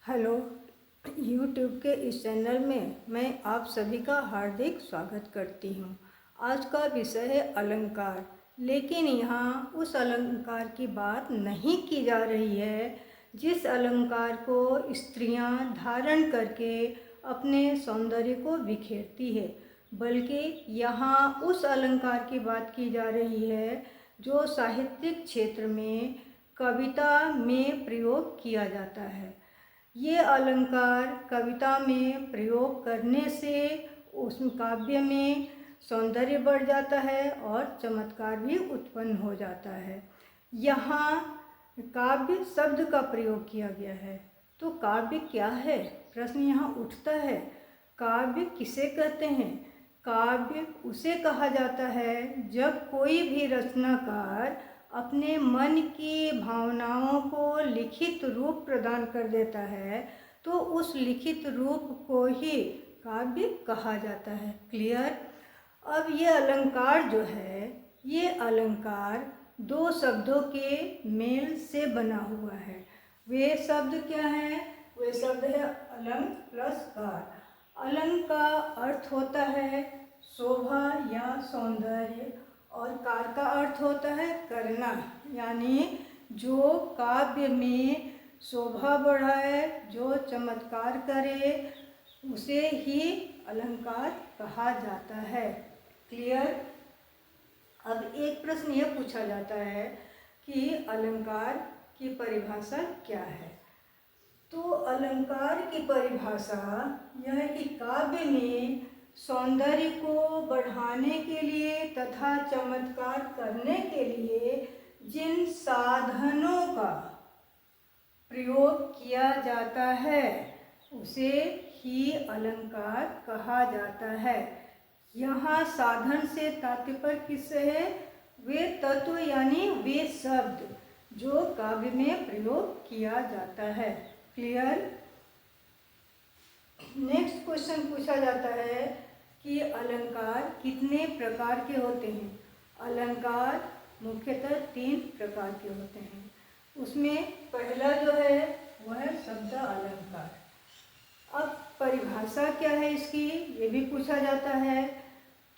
Hello, YouTube के इस channel में मैं आप सभी का हार्दिक स्वागत करती हूँ। आज का विषय है अलंकार, लेकिन यहाँ उस अलंकार की बात नहीं की जा रही है जिस अलंकार को स्त्रियाँ धारण करके अपने सौंदर्य को बिखेरती है, बल्कि यहाँ उस अलंकार की बात की जा रही है जो साहित्यिक क्षेत्र में कविता में प्रयोग किया जाता है। ये अलंकार कविता में प्रयोग करने से उस काव्य में सौंदर्य बढ़ जाता है और चमत्कार भी उत्पन्न हो जाता है। यहाँ काव्य शब्द का प्रयोग किया गया है, तो काव्य क्या है, प्रश्न यहाँ उठता है। काव्य किसे कहते हैं? काव्य उसे कहा जाता है जब कोई भी रचनाकार अपने मन की भावनाओं को लिखित रूप प्रदान कर देता है, तो उस लिखित रूप को ही काव्य कहा जाता है। क्लियर? अब ये अलंकार जो है, ये अलंकार दो शब्दों के मेल से बना हुआ है। वे शब्द क्या हैं? वे शब्द है अलंग प्लस कार। अलंग का अर्थ होता है शोभा या सौंदर्य, और कार का अर्थ होता है करना, यानी जो काव्य में शोभा बढ़ाए, जो चमत्कार करे, उसे ही अलंकार कहा जाता है। क्लियर? अब एक प्रश्न यह पूछा जाता है कि अलंकार की परिभाषा क्या है। तो अलंकार की परिभाषा यह है कि काव्य में सौंदर्य को बढ़ाने के लिए तथा चमत्कार करने के लिए जिन साधनों का प्रयोग किया जाता है उसे ही अलंकार कहा जाता है। यहाँ साधन से तात्पर्य किससे है? वे तत्व यानी वे शब्द जो काव्य में प्रयोग किया जाता है। क्लियर? नेक्स्ट क्वेश्चन पूछा जाता है कि अलंकार कितने प्रकार के होते हैं। अलंकार मुख्यतः 3 प्रकार के होते हैं। उसमें पहला जो है वह है शब्द अलंकार। अब परिभाषा क्या है इसकी, ये भी पूछा जाता है।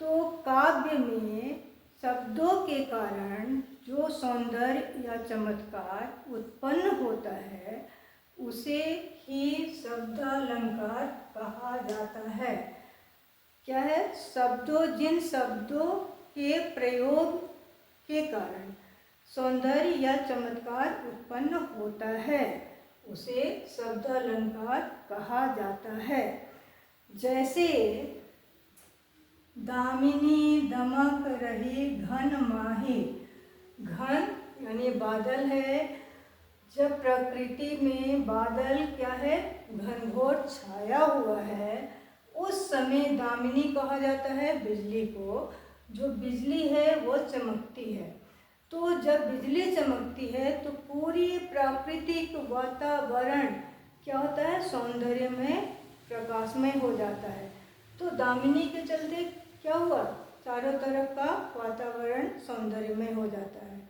तो काव्य में शब्दों के कारण जो सौंदर्य या चमत्कार उत्पन्न होता है उसे ही शब्दालंकार कहा जाता है। क्या है? जिन शब्दों के प्रयोग के कारण सौंदर्य या चमत्कार उत्पन्न होता है उसे शब्दालंकार कहा जाता है। जैसे दामिनी दमक रही घन माही। घन यानी बादल है। जब प्रकृति में बादल क्या है, घनघोर छाया हुआ है, उस समय दामिनी कहा जाता है बिजली को। जो बिजली है वो चमकती है। तो जब बिजली चमकती है तो पूरी प्राकृतिक वातावरण क्या होता है, सौंदर्य में प्रकाशमय हो जाता है। तो दामिनी के चलते क्या हुआ, चारों तरफ का वातावरण सौंदर्यमय हो जाता है।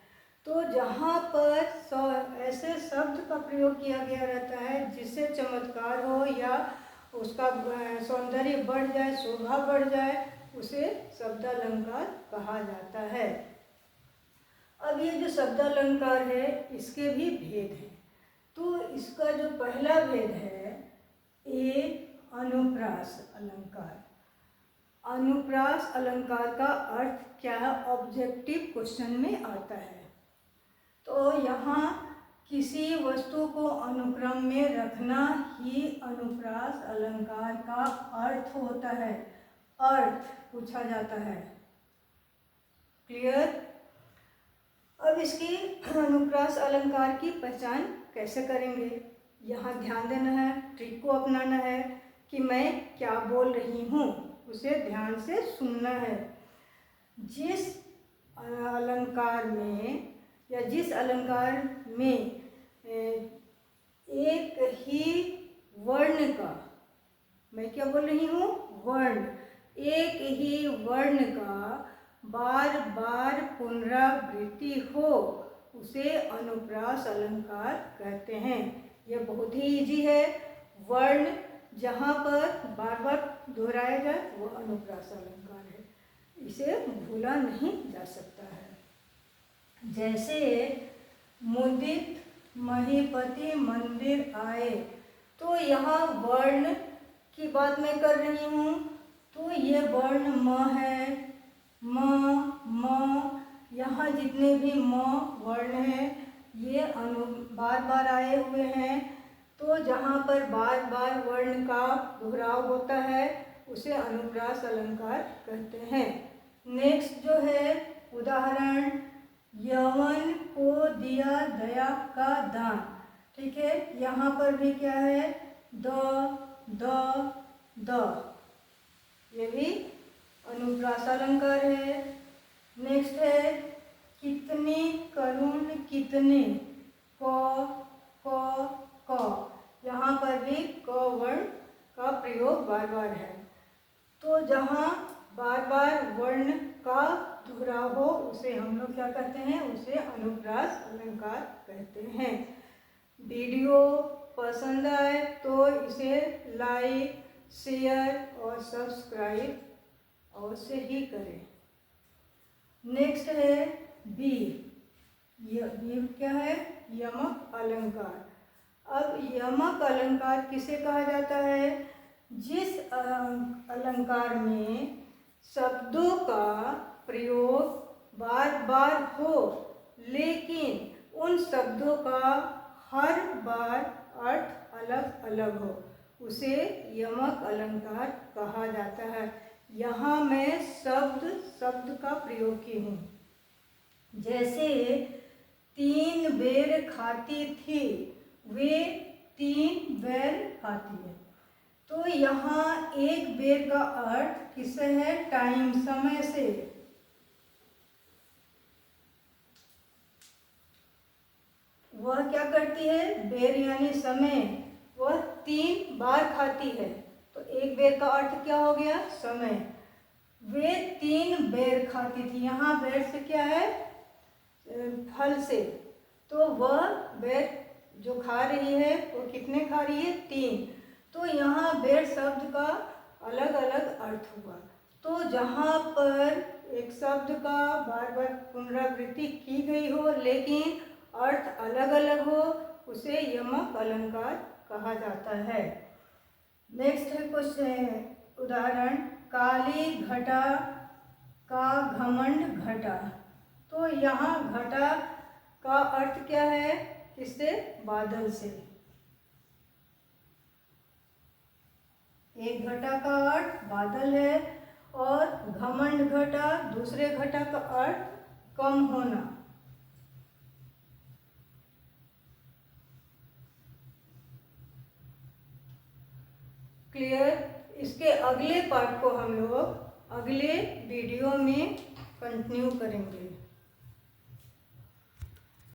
तो जहाँ पर ऐसे शब्द का प्रयोग किया गया रहता है जिससे चमत्कार हो या उसका सौंदर्य बढ़ जाए, शोभा बढ़ जाए, उसे शब्दालंकार कहा जाता है। अब ये जो शब्दालंकार है इसके भी भेद हैं। तो इसका जो पहला भेद है अनुप्रास अलंकार। अनुप्रास अलंकार का अर्थ क्या है, ऑब्जेक्टिव क्वेश्चन में आता है। तो यहाँ किसी वस्तु को अनुक्रम में रखना ही अनुप्रास अलंकार का अर्थ होता है। अर्थ पूछा जाता है। क्लियर? अब इसकी अनुप्रास अलंकार की पहचान कैसे करेंगे, यहाँ ध्यान देना है, ट्रिक को अपनाना है कि मैं क्या बोल रही हूँ, उसे ध्यान से सुनना है। जिस अलंकार में या जिस अलंकार में एक ही वर्ण का, मैं क्या बोल रही हूँ, वर्ण, एक ही वर्ण का बार बार पुनरावृत्ति हो उसे अनुप्रास अलंकार कहते हैं। यह बहुत ही इजी है, वर्ण जहाँ पर बार बार दोहराया जाए वो अनुप्रास अलंकार है। इसे भूला नहीं जा सकता है। जैसे मुदित महीपति मंदिर आए, तो यहाँ वर्ण की बात मैं कर रही हूँ, तो ये वर्ण म है, म। यहाँ जितने भी म वर्ण हैं ये बार बार आए हुए हैं, तो जहाँ पर बार बार वर्ण का दोहराव होता है उसे अनुप्रास अलंकार कहते हैं। नेक्स्ट जो है उदाहरण, यवन को दिया दया का दान। ठीक है, यहाँ पर भी क्या है, द, ये भी अनुप्रास अलंकार है। नेक्स्ट है कितने करुण कितने, क, यहाँ पर भी क वर्ण का प्रयोग बार बार है। तो जहाँ बार बार वर्ण का दोहराव हो उसे हम लोग क्या कहते हैं, उसे अनुप्रास अलंकार कहते हैं। वीडियो पसंद आए तो इसे लाइक, शेयर और सब्सक्राइब अवश्य ही करें। नेक्स्ट है वीर। वीर क्या है, यमक अलंकार। अब यमक अलंकार किसे कहा जाता है, जिस अलंकार में शब्दों का प्रयोग बार बार हो लेकिन उन शब्दों का हर बार अर्थ अलग अलग हो, उसे यमक अलंकार कहा जाता है। यहाँ मैं शब्द का प्रयोग की हूँ। जैसे 3 बेर खाती थी, वे 3 बेर खाती है। तो यहाँ एक बेर का अर्थ किससे है, टाइम, समय से। वह क्या करती है, बेर यानी समय, वह 3 बार खाती है, तो एक बेर का अर्थ क्या हो गया, समय। वे 3 बेर खाती थी, यहाँ बेर से क्या है, फल से, तो वह बेर जो खा रही है वो कितने खा रही है, 3। तो यहाँ बेर शब्द का अलग अलग अर्थ हुआ। तो जहाँ पर एक शब्द का बार बार पुनरावृत्ति की गई हो लेकिन अर्थ अलग अलग हो उसे यमक अलंकार कहा जाता है। नेक्स्ट है कुछ उदाहरण, काली घटा का घमंड घटा। तो यहाँ घटा का अर्थ क्या है, किससे, बादल से। एक घटा का अर्थ बादल है और घमंड घटा, दूसरे घटा का अर्थ कम होना। क्लियर। इसके अगले पार्ट को हम लोग अगले वीडियो में कंटिन्यू करेंगे।